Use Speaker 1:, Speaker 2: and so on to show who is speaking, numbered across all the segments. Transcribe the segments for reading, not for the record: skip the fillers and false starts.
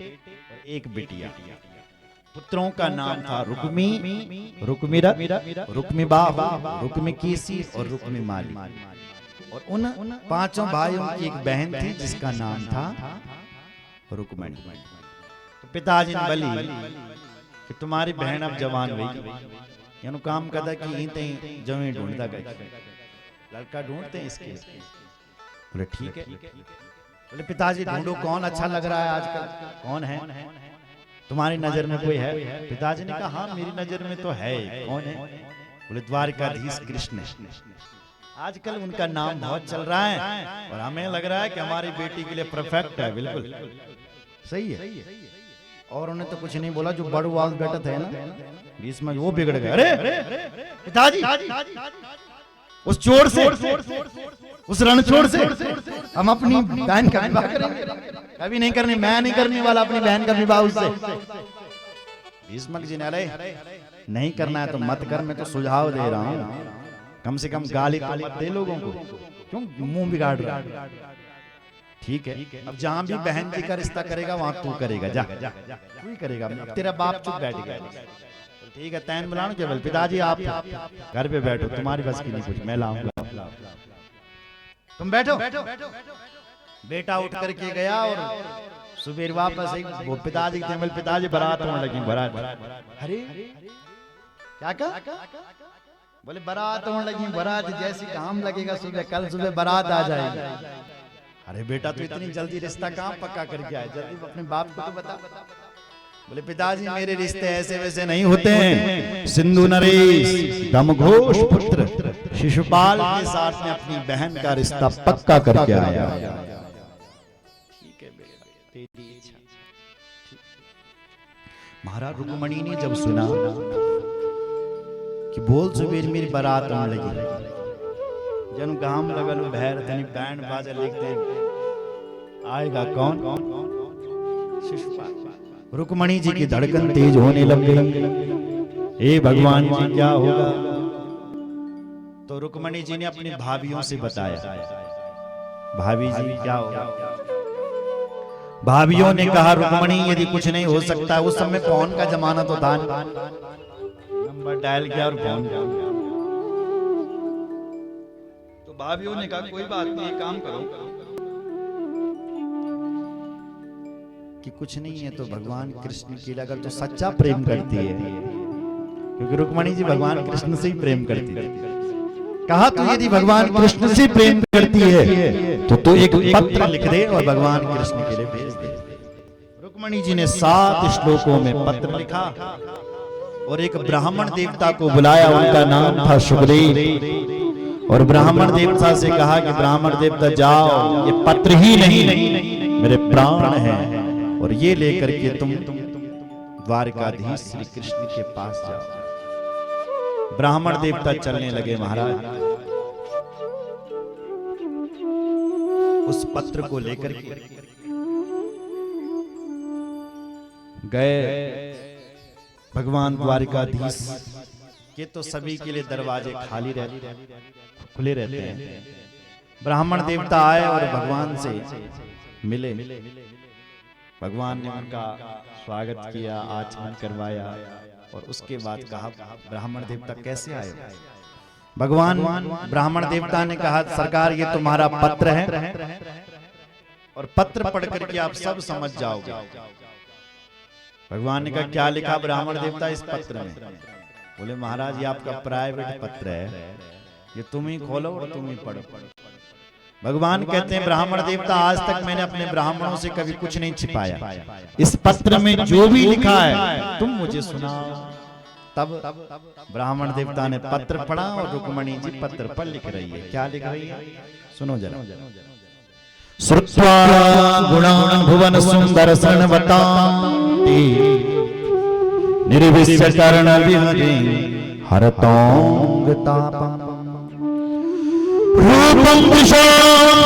Speaker 1: और एक बिटिया। पुत्रों का नाम था रुक्मी, रुक्मिरथ, रुक्मिबा, रुक्मिकेसी और रुक्मिमाली। और उन पांचों भाइयों की एक बहन थी जिसका नाम था रुक्मणी। तो पिताजी ने बोली कि तुम्हारी बहन अब जवान हुई, यानी काम करता कि इते जमी ढूंढता गए, लड़का ढूंढते हैं इसके। बोले ठीक है। बोले पिताजी ढूंढो कौन अच्छा लग रहा है आजकल, कौन है तुम्हारी नजर में कोई है? पिताजी ने कहा हाँ मेरी नजर में तो है। कौन है? बोले द्वारकाधीश कृष्ण। आजकल उनका नाम बहुत चल रहा है और हमें लग रहा है कि हमारी बेटी के लिए परफेक्ट है। बिल्कुल सही है। और उन्हें तो कुछ नहीं बोला। जो बड़ू वाल बेटा थे ना बीच में, वो बिगड़ गए। अरे पिताजी उस चोर से, उस रणछोड़ से हम अपनी बहन का विवाह करेंगे? कभी नहीं करनी, मैं नहीं करने वाला अपनी बहन का विवाह उससे। भीष्मक जी ने अरे नहीं करना है तो मत कर, मैं तो सुझाव दे रहा हूँ, कम से कम गाली तो मत दे लोगों को, क्यों मुंह बिगाड़ रहा है? ठीक है, अब जहां भी बहन जी का रिश्ता करेगा वहां तू करेगा, जा तू ही करेगा, तेरा बाप चुप बैठ गया। ठीक है तैन बुलाओ केवल, पिताजी आप घर पे बैठो, तुम्हारी बस की नहीं कुछ, मैं लाऊंगा, तुम बैठो। बेटा उठ करके गया और सुबह वापस वो पिताजी के बोले पिताजी बारात होने लगी। बारात, अरे क्या कहा? बोले बारात होने लगी। बारात जैसी काम लगेगा सुबह, कल सुबह बारात आ जाएगी। अरे बेटा तू इतनी जल्दी रिश्ता कहाँ पक्का करके आए, जल्दी अपने बाप को तो बता। बोले पिताजी मेरे रिश्ते ऐसे वैसे नहीं होते हैं, सिंधु नरेश दमघोष पुत्र शिशुपाल के साथ में अपनी बहन का रिश्ता पक्का करके आया। ठीक है बेटा तेरी इच्छा। महाराज रुक्मणी ने जब सुना कि बोल सुबेर मेरी बारात आने लगी, जन गाम लगल भैर तनी बैंड बाजा लिखते आएगा कौन? शिशुपाल। रुक्मणी जी की धड़कन तेज होने लग गई। हे भगवान जी क्या होगा? तो रुक्मणी जी ने अपनी भाभियों से बताया, भाभी जी क्या होगा? भाभियों ने कहा रुक्मणी यदि कुछ नहीं हो सकता, उस समय फोन का जमाना तो था, नंबर डायल किया और फोन किया। तो भाभियों ने कहा कोई बात नहीं, काम करो कि कुछ नहीं है तो भगवान कृष्ण की अगर तो सच्चा प्रेम करती है, क्योंकि रुक्मणी जी भगवान कृष्ण से ही प्रेम करती है। कहा तो यदि भगवान कृष्ण से प्रेम करती है तो तू एक पत्र लिख दे और भगवान कृष्ण के लिए भेज दे। रुक्मणी जी ने 7 श्लोकों में पत्र लिखा और एक ब्राह्मण देवता को बुलाया, उनका नाम था सुखदेव। और ब्राह्मण देवता से कहा कि ब्राह्मण देवता जाओ, ये पत्र ही नहीं मेरे प्राण हैं, और ये लेकर के तुम द्वारकाधीश श्री कृष्ण के पास जाओ। ब्राह्मण देवता चलने लगे महाराज, उस पत्र को लेकर के गए। भगवान द्वारकाधीश के तो सभी के लिए दरवाजे खाली रहते, खुले रहते हैं। ब्राह्मण देवता आए और भगवान से मिले। भगवान ने उनका स्वागत किया, आचमन करवाया और उसके बाद कहा ब्राह्मण देवता कैसे आए? भगवान ब्राह्मण देवता ने कहा सरकार ये तुम्हारा पत्र है और पत्र पढ़ करके आप सब समझ जाओगे। भगवान ने कहा क्या लिखा ब्राह्मण देवता इस पत्र में? बोले महाराज ये आपका प्राइवेट पत्र है, ये तुम ही खोलो और तुम ही पढ़ो। भगवान कहते हैं ब्राह्मण देवता आज तक मैंने अपने ब्राह्मणों से कभी कुछ नहीं छिपाया, इस पत्र में जो भी लिखा है तुम मुझे सुनाओ। तब ब्राह्मण देवता ने पत्र पढ़ा और रुक्मणी जी पत्र पर लिख रही है। क्या लिख रही है सुनो जरा। श्रुत्वा गुणान् भुवन सुंदर सन्वतांति निर्विश्य कर्ण विहरे हरतोंग तापम् रूपं दिशां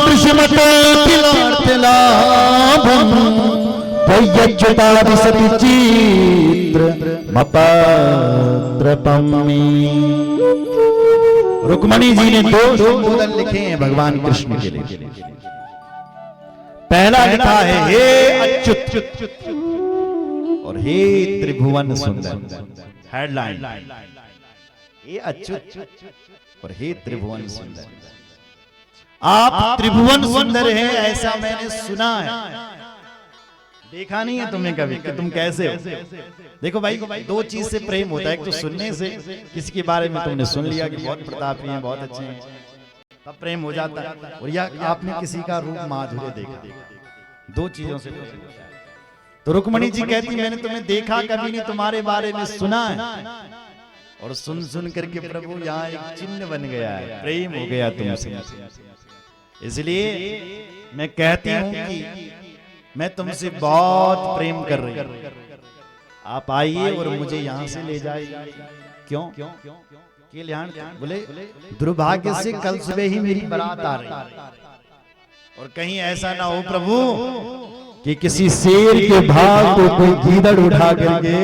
Speaker 1: दृश्यमते किलार्थलाभं त्वय्यच्युतादिशति चित्रमपत्रपम्। रुक्मणी जी ने 2 संबोधन लिखे हैं भगवान कृष्ण के लिए। पहला लिखा है हे अच्युत और हे त्रिभुवन सुंदर। हेडलाइन, हे अच्युत और हे त्रिभुवन सुंदर। आप त्रिभुवन सुंदर हैं ऐसा मैंने सुना है, देखा नहीं है तुम्हें कभी कि तुम कैसे हो। देखो भाई, दो चीज से प्रेम होता है, एक तो सुनने से, किसी के बारे में तुमने सुन लिया कि बहुत प्रतापी हैं, बहुत अच्छे हैं, तब प्रेम हो जाता है, और या आपने किसी का रूप माधुर्य देखा, दो चीजों से प्रेम होता है। तो रुक्मणी जी कहती मैंने तुम्हें देखा कभी नहीं, तुम्हारे बारे में सुना है, और सुन सुन करके प्रभु यहाँ एक चिन्ह बन गया है, प्रेम हो गया तुमसे। इसलिए मैं कहती हूँ कि मैं तुमसे बहुत प्रेम कर रही हूँ, आप आइए और मुझे यहाँ से ले जाइए। क्यों के लिए? बोले दुर्भाग्य से कल सुबह ही मेरी बारात आ रही, और कहीं ऐसा ना हो प्रभु कि किसी शेर के भाग को कोई गीदड़ उठा करके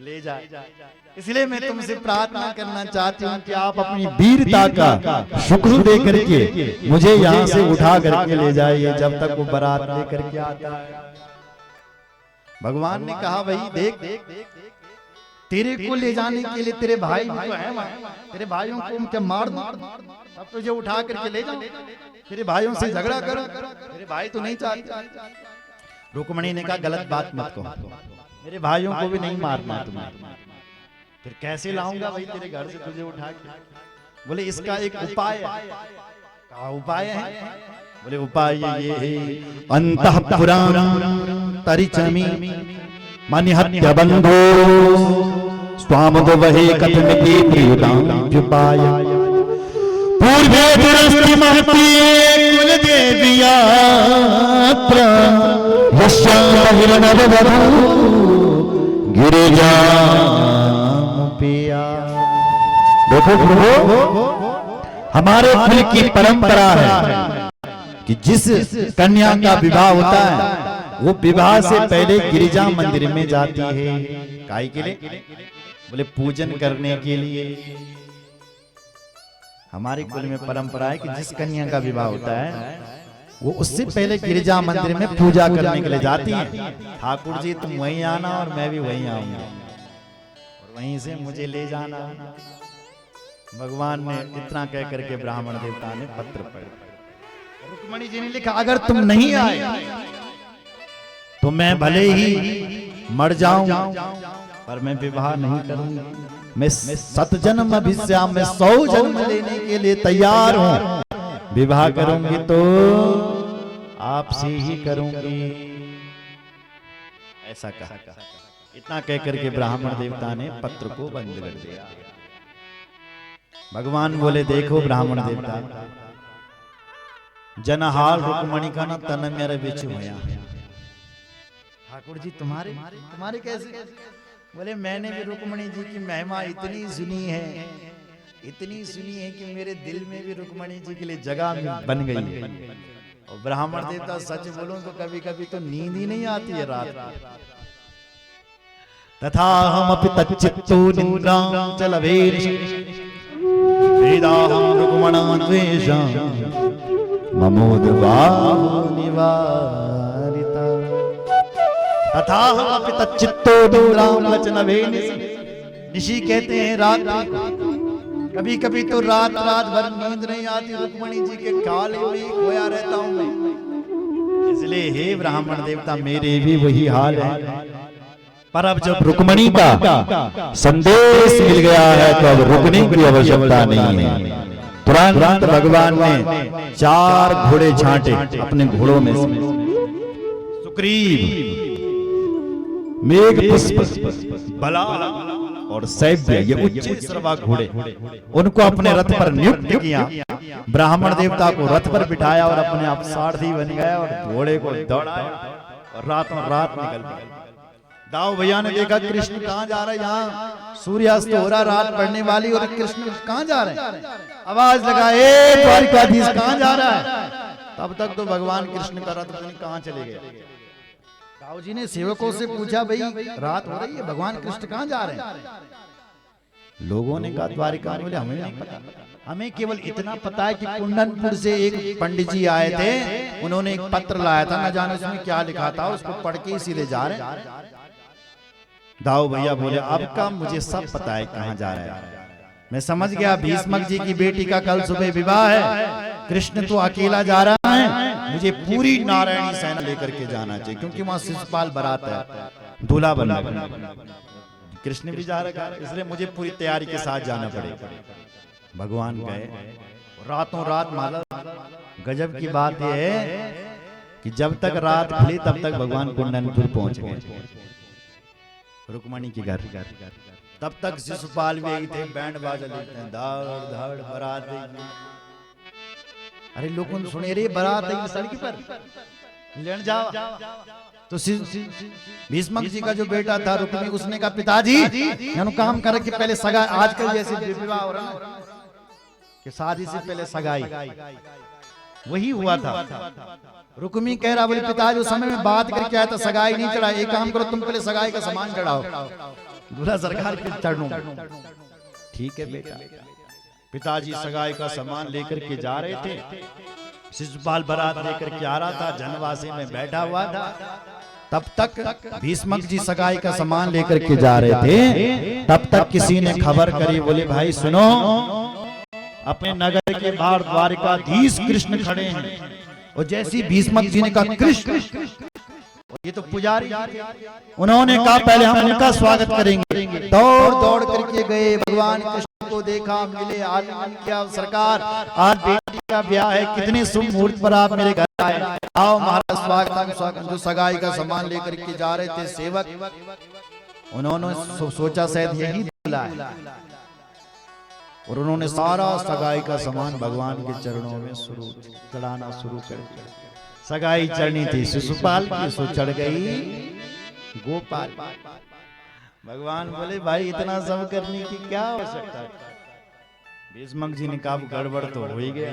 Speaker 1: ले जाए। इसलिए मैं तुमसे प्रार्थना करना चाहती हूँ कि आप अपनी वीरता का शुक्र दे करके मुझे यहाँ से उठा करके ले जाइए, जब तक वो बारात लेकर के आता है। भगवान ने कहा भाई देख, तेरे को ले जाने के लिए तेरे भाई भी तो हैं, तेरे भाइयों को क्या मार अब तुझे उठा करके ले जाओ, तेरे भाइयों से झगड़ा करो, तेरे भाई तो नहीं चाहते। रुक्मणी ने कहा गलत बात मत कहो, मेरे भाइयों को भी नहीं मारना तुम्हें, फिर कैसे लाऊंगा भाई तेरे घर से तुझे उठा के? बोले इसका एक उपाय है। क्या उपाय है? बोले उपाय ये है अंतःपुराण तरिचमी मनिहत्य बंधो स्वामद वहे कथमिति प्रियुतां उपाय पूर्वे दुरस्ति महती कुल देविया यस्या हिरणवधू गिरिजा। देखो प्रभु, हमारे कुल की परंपरा है कि जिस कन्या का विवाह होता है वो विवाह से पहले गिरिजा मंदिर में जाती है। काहे के लिए? बोले पूजन करने के लिए। हमारे कुल में परंपरा है कि जिस कन्या का विवाह होता है वो उससे पहले गिरिजा मंदिर में पूजा करने के लिए जाती है। ठाकुर जी तुम वहीं आना और मैं भी वहीं आऊंगा, और वहीं से मुझे ले जाना। भगवान ने इतना कह करके ब्राह्मण देवता ने पत्र पढ़ा। रुक्मणी जी ने लिखा अगर तुम नहीं आए तो मैं भले ही मर जाऊं पर मैं विवाह नहीं करूंगी। मैं 7 जन्म अभिश्याम में 100 जन्म लेने के लिए तैयार हूं। विवाह करूंगी तो आपसे ही करूंगी, ऐसा कहा। इतना कह करके ब्राह्मण देवता ने पत्र को बंद कर दिया। भगवान बोले देखो ब्राह्मण देवता, जनहाल रुक्मणी का ना तन मेरे बिच होया। ठाकुर जी तुम्हारे कैसे? बोले मैंने भी रुक्मणी जी की महिमा इतनी सुनी है कि मेरे दिल में भी रुक्मणी जी के लिए जगह बन गई है। और ब्राह्मण देवता सच बोलूं तो कभी कभी तो नींद ही नहीं आती है रात में। तथा हम अपि तच्चित्तो निद्रां च लभेन वेदाहं रुक्मणां द्वेषां ममोदबाहो निवारिता। तथा हम अपि तच्चित्तो निद्रां च लभेन। ऋषि कहते हैं रात कभी कभी तो रात भर नींद नहीं आती, रुक्मणी जी के ख्याल में खोया रहता हूं मैं। इसलिए हे ब्राह्मण देवता मेरे भी वही हाल है। पर अब जब रुक्मणी का संदेश मिल गया है तो अब रुकने की आवश्यकता नहीं है। तुरंत भगवान ने 4 घोड़े छांटे अपने घोड़ों में से। सुग्रीव, मेघपुष्प, बला और सैव्य, ये उच्च श्रवा घोड़े, उनको अपने रथ पर नियुक्त किया। ब्राह्मण देवता को रथ पर बिठाया और अपने आप सारथी बन गया और घोड़े को दौड़ाया और रातों रात निकल गया। दाऊ भैया ने देखा कृष्ण कहाँ जा रहे हैं, यहाँ सूर्यास्त हो रहा, रात पड़ने वाली, और कृष्ण कहाँ जा रहे हैं? आवाज लगाए द्वारिकाधीश कहाँ जा रहा है? तब तक तो भगवान कृष्ण का रथ कहाँ चले गए। दाऊ जी ने सेवकों से पूछा भाई रात हो रही है, भगवान कृष्ण कहाँ जा रहे हैं? लोगों ने कहा द्वारिका में, बोले हमें नहीं पता, हमें केवल इतना पता है कि कुंडनपुर से एक पंडित जी आए थे, उन्होंने एक पत्र लाया था, न जाने उसमें क्या लिखा था, उसको पढ़ के ही सीधे जा रहे हैं। दाऊ भैया बोले अब का मुझे सब पता है कहाँ जा रहा है। मैं समझ गया भीष्मक जी की बेटी का कल सुबह विवाह है, कृष्ण तो अकेला जा रहा है, मुझे पूरी नारायणी सेना लेकर के जाना चाहिए, क्योंकि वहां शिशुपाल बारात है, दूल्हा बनना, कृष्ण भी जा रहा है, इसलिए मुझे पूरी तैयारी के साथ जाना पड़ेगा। भगवान गए, रातों रात माला। गजब की बात यह है कि जब तक रात खुली तब तक भगवान कुंडनपुर पहुंच गए, रुक्मणी के घर। तब तक शिशुपाल भी यही थे, बैंड बाजा लेते हैं, धाड़ धाड़ बारात। अरे लोगों ने सुने रे बारात है सड़क पर, लेने जाओ। तो भीष्मक जी का जो बेटा था रुक्मी, उसने कहा पिताजी यानी काम करे कि पहले सगाई, आजकल जैसे विवाह हो रहा है कि शादी से पहले सगाई, वही हुआ था। रुक्मी कह रहा, बोले पिताजी उस समय में बात करके आया था, सगाई नहीं चढ़ा, एक काम करो तुम पहले सगाई का सामान चढ़ाओ, दूल्हा सरकार के चढ़ू। ठीक है बेटा। पिताजी सगाई का सामान लेकर के जा रहे थे, शिशुपाल बारात लेकर के आ रहा था, जनवासी में बैठा हुआ था। तब तक भीष्मक जी सगाई का सामान लेकर के जा रहे थे, तब तक किसी ने खबर करी, बोले भाई सुनो, अपने नगर के बाहर द्वारिकाधीश कृष्ण खड़े हैं। और जैसी भीष्मक जी ने कहा कृष्ण, ये तो पुजारी, उन्होंने कहा पहले हम उनका स्वागत करेंगे। दौड़ दौड़ करके गए, भगवान कृष्ण को देखा, मिले, आलिंगन किया, सरकार आज बेटी का ब्याह है, कितने शुभ मुहूर्त पर आप मेरे घर आए, आओ महाराज स्वागत। जो सगाई का सामान लेकर के जा रहे थे सेवक, उन्होंने सोचा शायद यही दूल्हा है, और उन्होंने सारा सगाई का सामान भगवान के चरणों में चढ़ाना शुरू कर दिया। सगाई चढ़नी थी शिशुपाल की, सो चढ़ गई गोपाल। भगवान बोले भाई इतना सब करने की क्या आवश्यकता है। भीष्मक जी ने कहा गड़बड़ तो हो ही गया।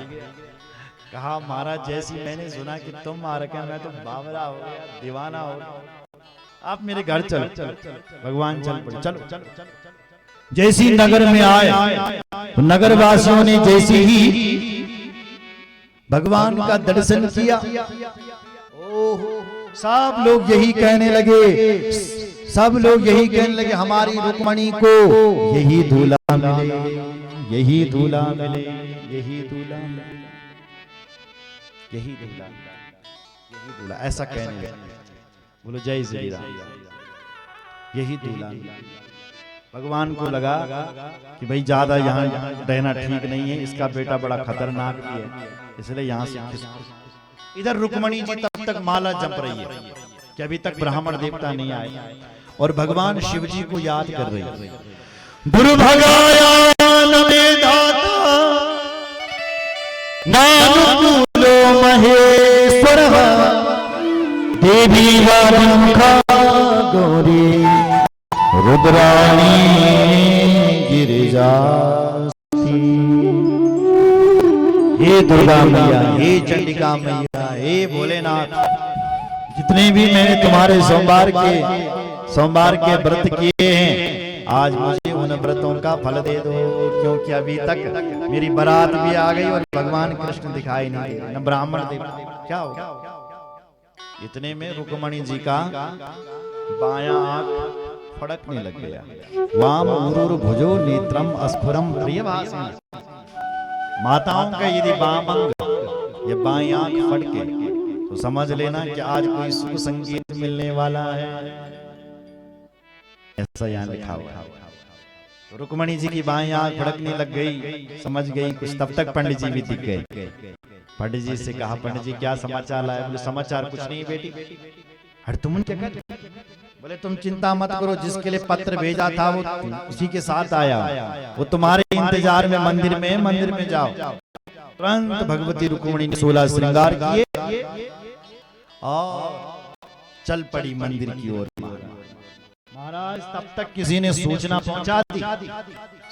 Speaker 1: कहा महाराज जैसी मैंने सुना कि तुम आ रखे, मैं तो बावरा हो गया, दीवाना हो गया, आप मेरे घर चलो। भगवान चल पड़े, चलो। जैसी नगर में आए तो नगर वासियों ने जैसे ही भगवान का दर्शन किया, ओहो सब लोग यही कहने लगे, हमारी रुक्मणी को यही दूल्हा मिले, यही दूल्हा मिले, यही दूल्हा मिले, यही दूल्हा, ऐसा कहने लगे। बोलो जय श्री राम, यही दूल्हा मिला। भगवान को लगा कि भाई ज्यादा यहाँ रहना ठीक नहीं है, इसका बेटा बड़ा खतरनाक भी है, इसलिए यहाँ से। इधर रुक्मणी जी तब तक माला जप रही है कि अभी तक ब्राह्मण देवता नहीं आए, और भगवान शिव जी को याद कर रही है। दुर्भगायान में दाता नानुकूलो महेश्वर देवी वामुखा गौरी रुद्राणी गिरिजा। हे दुर्गा मैया, हे चंडिका मैया, हे भोलेनाथ, जितने भी मैंने तुम्हारे सोमवार के व्रत किए हैं, आज मुझे उन व्रतों का फल दे दो, क्योंकि अभी तक मेरी बारात भी आ गई और भगवान कृष्ण दिखाई नहीं दे, न ब्राह्मण दे, क्या हो। इतने में रुक्मणी जी का बायां आंख फड़कने लग गया। वाम उरुर भुजो नेत्रम अस्फुरम प्रियवासिनी। माताओं का यदि वाम अंग या बाईं आंख फड़के तो समझ लेना कि आज कोई सुख संगीत मिलने वाला है, ऐसा यहाँ लिखा हुआ। तो रुक्मणी जी की बाईं आंख फड़कने लग गई, समझ गई कुछ। तब तक पंडित जी भी दिख गए। पंडित जी से कहा पंडित जी क्या समाचार लाए? बोले समाचार कुछ नहीं बेटी। अरे तुम क्या कर? बोले तुम चिंता मत करो, जिसके लिए पत्र भेजा था वो उसी के साथ आया, वो तुम्हारे इंतजार में मंदिर में जाओ। तुरंत भगवती रुक्मिणी ने 16 श्रृंगार किए और चल पड़ी मंदिर की ओर। महाराज तब तक किसी ने सूचना पहुंचा दी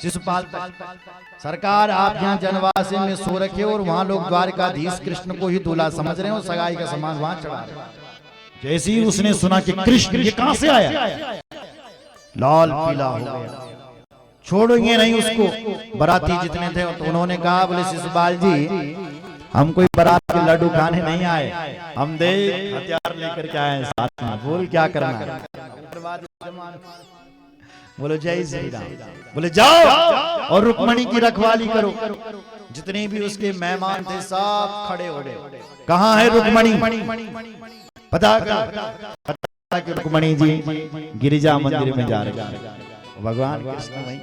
Speaker 1: शिशुपाल सरकार आप यहाँ जनवासी में सो रखे और वहां लोग द्वारकाधीश कृष्ण को ही दूल्हा समझ रहे हो, सगाई का सामान वहां चढ़ा रहे। जैसे ही उसने सुना कि कृष्ण ये कहां से आया, लाल पीला हो गया, छोड़ेंगे नहीं उसको। बाराती जितने थे तो उन्होंने कहा, बोले शिशुपाल जी हम कोई बारात के लड्डू खाने नहीं आए, हम दे हथियार लेकर के आए साथ में, बोल क्या करना है। बोलो जय श्री राम। बोले जाओ और रुक्मणी की रखवाली करो। जितने भी उसके मेहमान थे सब खड़े हो गए, कहाँ है रुक्मणी, पता कर कि रुक्मणी जी गिरिजा मंदिर में जा रहे हैं। भगवान कृष्ण भाई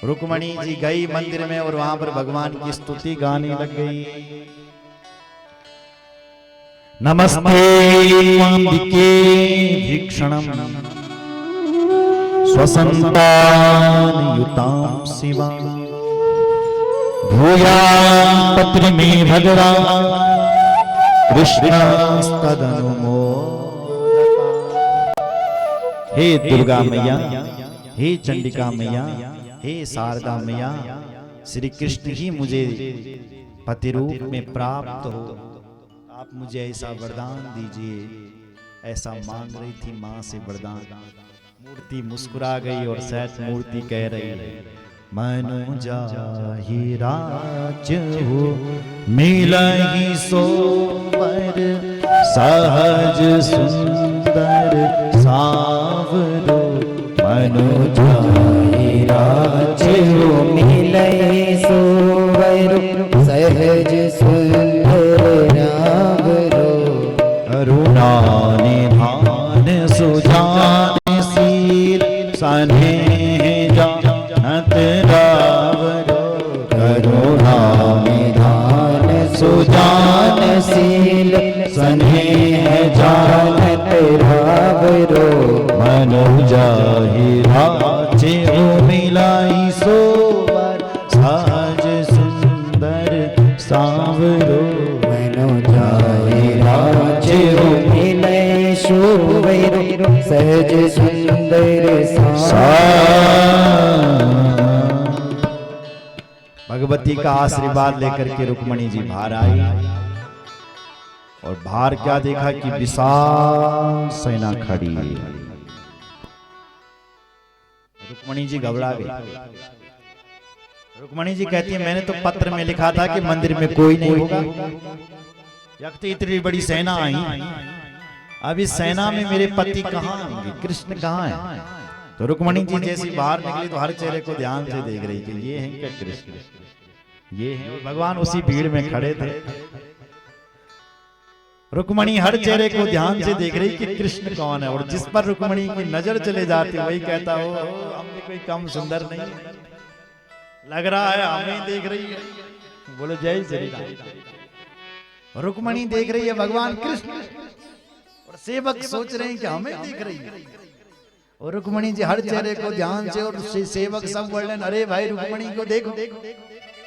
Speaker 1: रुक्मणी जी गई मंदिर में और वहां पर भगवान की स्तुति गाने लग गई। नमस्ते अंबिके भीक्षणम स्वसंतान युताम शिवा भूयां पत्र में भगवा कृष्णस्तदनुमो। हे दुर्गा मैया, हे चंडिका मैया, हे शारदा मैया, श्री कृष्ण ही मुझे पति रूप में प्राप्त हो, आप मुझे ऐसा वरदान दीजिए। ऐसा मांग रही थी मां से वरदान। मूर्ति मुस्कुरा गई और सहज मूर्ति कह रही है, मनु जाहि राज हो मिलहि सोवर सहज सुंदर सावरो। मनु जाहि राज हो
Speaker 2: मिलहि सोवर सहज सुंदर रावरो।
Speaker 1: करुणा निधान सुजान शील स्नेह जानत रावरो। करुणा निधान
Speaker 2: सुजान शील स्नेह जानत रावरो।
Speaker 1: मनु जाहि राज हो मिलाई सोवर सहज सुंदर सावरो।
Speaker 2: मनु जाहि राज हो मिलहि सोवर सहज सुंदर
Speaker 1: भगवती का आशीर्वाद लेकर के रुक्मणी जी बाहर आई और बाहर क्या देखा कि विशाल सेना खड़ी है। रुक्मणी जी घबरा गई। रुक्मणी जी कहती है, मैंने तो पत्र में लिखा था कि मंदिर में कोई नहीं होगा, यकती इतनी बड़ी सेना आई, अब इस सेना में मेरे पति कहाँ होंगे, कृष्ण कहाँ है। तो रुक्मणी जी जैसी बाहर निकली तो हर चेहरे को ध्यान से देख रही कि ये हैं क्या कृष्ण, ये हैं। भगवान उसी भीड़ में खड़े थे। रुक्मणी हर चेहरे को ध्यान से देख रही कि कृष्ण कौन है, और जिस पर रुक्मणी की नजर चले जाती वही कहता हो हमने कोई कम सुंदर नहीं लग रहा है, हमें देख रही है। बोलो जय श्री राम। रुक्मणी देख रही है भगवान कृष्ण और सेवक सोच रहे हैं कि हमें देख रही है। और रुक्मणी जी हर चेहरे को ध्यान से, और सेवक सब वर्णन, अरे भाई रुक्मणी को देखो।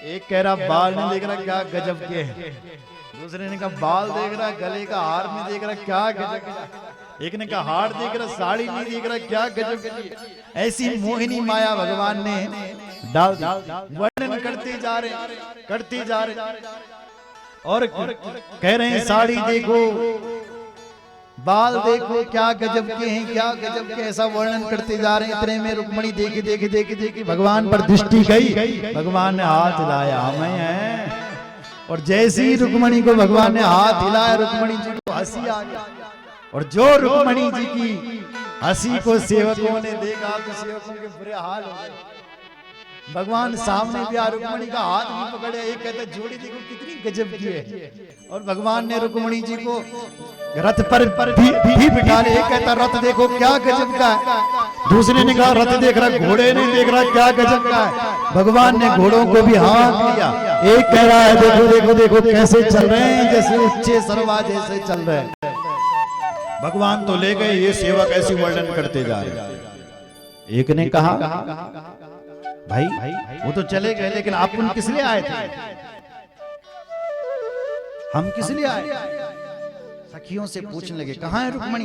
Speaker 1: एक कह रहा बाल नहीं देख रहा क्या गजब के है, दूसरे ने कहा बाल देख रहा, गले का हार नहीं देख रहा क्या गजब, एक ने कहा हार देख रहा, साड़ी नहीं देख रहा क्या गजब। ऐसी मोहिनी माया भगवान ने डाल वर्णन करते जा रहे और कह रहे हैं साड़ी देखो, बाल देखो क्या गजब के हैं, क्या गजब के, ऐसा वर्णन करते जा रहे हैं। इतने में रुक्मणी देखे भगवान पर दृष्टि गई। भगवान ने हाथ हिलाया, हमें है। और जैसे ही रुक्मणी को भगवान ने हाथ हिलाया, रुक्मणी जी को हंसी आ गई। और जो रुक्मणी जी की हंसी को सेवकों ने देखा तो सेवकों के बुरे हाल हो गए। भगवान सामने भी आ, रुक्मणी का हाथ भी पकड़े, एक कहता जोड़ी देखो कितनी गजब की है। और भगवान ने रुक्मणी जी को रथ पर भी बिठा ले, एक कहता रथ देखो क्या गजब का है, दूसरे ने कहा रथ देख रहा, घोड़े नहीं देख रहा क्या गजब का है। भगवान ने घोड़ों को भी हाथ दिया, एक कह रहा है देखो देखो देखो कैसे चल रहे हैं, जैसे उच्चे सरवा जैसे चल रहे हैं। भगवान तो ले गए, ये सेवक ऐसी वर्णन करते जा रहे। एक ने कहा भाई वो तो चले गए, लेकिन आप उन किस लिए आए थे, हम किस लिए आए। सखियों से पूछने लगे कहाँ है रुक्मणी।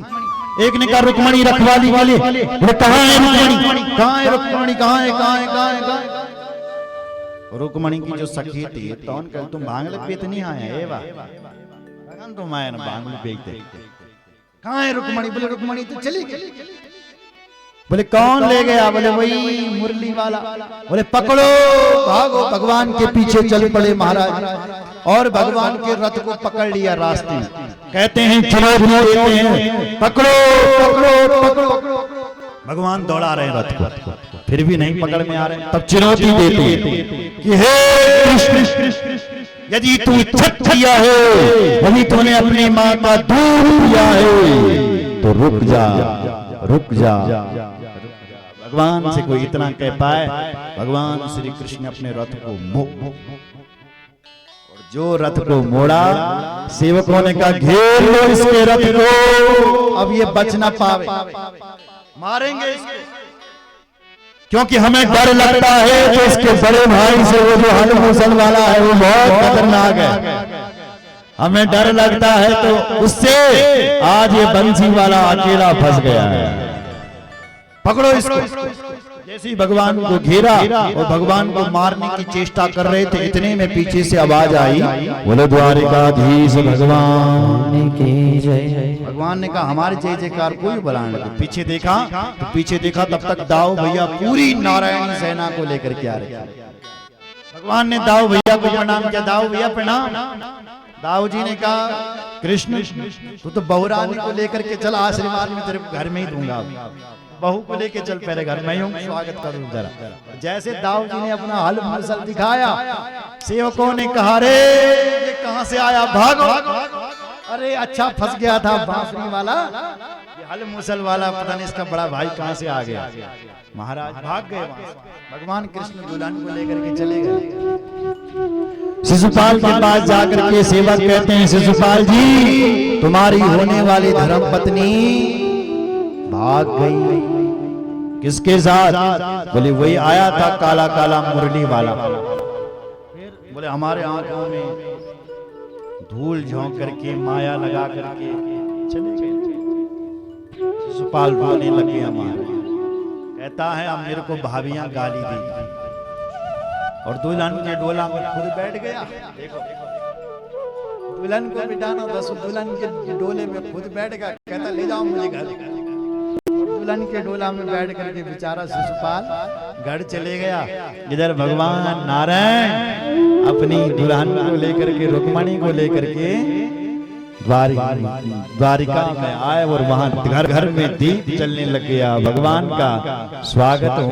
Speaker 1: एक ने कहा रुक्मणी रखवाली वाली, कहाँ है रुक्मणी, कहाँ है रुक्मणी, कहाँ है कहाँ है कहाँ है कहाँ है। रुक्मणी की जो सखी थी तो कल तुम बांगले पे इतनी आए हैं वाह, तुम आए ना बांगले पे, कहाँ है रुक्मणी। बोले रुक्मणी तो चली गई। बोले कौन ले गया? बोले वही मुरली वाला। बोले पकड़ो, भागो। भगवान के पीछे चल पड़े महाराज और भगवान के रथ को पकड़ लिया रास्ते में। कहते हैं चुनौती देते हैं, पकड़ो पकड़ो पकड़ो। भगवान दौड़ा रहे रथ को, फिर भी नहीं पकड़ में आ रहे। तब चुनौती देते हैं कि हे कृष्ण, यदि तू छठ किया है, यदि तूने अपनी माँ का दूध पिया है, तो रुक जा रुक जा। भगवान से कोई इतना कह पाए? भगवान श्री कृष्ण अपने रथ को मोड़, और जो रथ को मोड़ा, सेवकों ने कहा घेर लो इसके रथ को, अब ये बच ना पावे, मारेंगे इसको। क्योंकि हमें डर लगता है कि इसके बड़े भाई से वो जो हल मूसल वाला है वो बहुत खतरनाक है। हमें डर लगता है तो उससे आज ये बंसी वाला अकेला फंस गया है। पकड़ो इसको। जैसे ही भगवान को घेरा और भगवान को मारने की चेष्टा कर रहे थे, इतने में पीछे से आवाज आई, बोले द्वारिकाधीश भगवान की जय। भगवान ने कहा हमारे जय जयकार कोई बुलाने लगे। पीछे देखा तो पीछे देखा तब तक दाऊ भैया पूरी नारायणी सेना को लेकर के आ रहे। भगवान ने दाऊ भैया को प्रणाम किया। दाऊ भैया प्रणाम। दाऊ जी ने कहा कृष्ण तू तो बहुरानी को लेकर के चल, आशीर्वाद में तेरे घर में ही दूंगा। बहू को लेके चल, पहले घर में हूँ, स्वागत करूँ जरा। जैसे दाऊ जी ने अपना हल मूसल दिखाया, सेवकों ने कहा रे ये कहाँ से आया, भागो। अरे अच्छा फंस गया था बांसुरी वाला, ये हल मूसल वाला पता नहीं इसका बड़ा भाई कहाँ से आ गया। महाराज भाग गए। भगवान कृष्ण दुल्हन को लेकर के चले गए। शिशुपाल के पास जाकर के सेवक कहते हैं शिशुपाल जी तुम्हारी होने वाली धर्म पत्नी भाग गई। किसके साथ? बोले वही आया था काला काला मुरली वाला। बोले हमारे आंखों में धूल झोंक करके माया लगा करके चले गए। शिशुपाल रोने लगे। हमारे कहता है अब मेरे को भाभियां गाली दी और दुल्हन के डोला में खुद बैठ गया। देखो दुल्हन को बिठाना था, दुल्हन के डोले में खुद बैठ गया। कहता ले जाओ मुझे घर। दुल्हन के डोला में बैठ करके बेचारा शिशुपाल घर चले गया। इधर भगवान नारायण अपनी दुल्हन को लेकर के, रुक्मणी को लेकर के द्वारिका में आए और वहां घर घर में दीप चलने लग गया। भगवान का स्वागत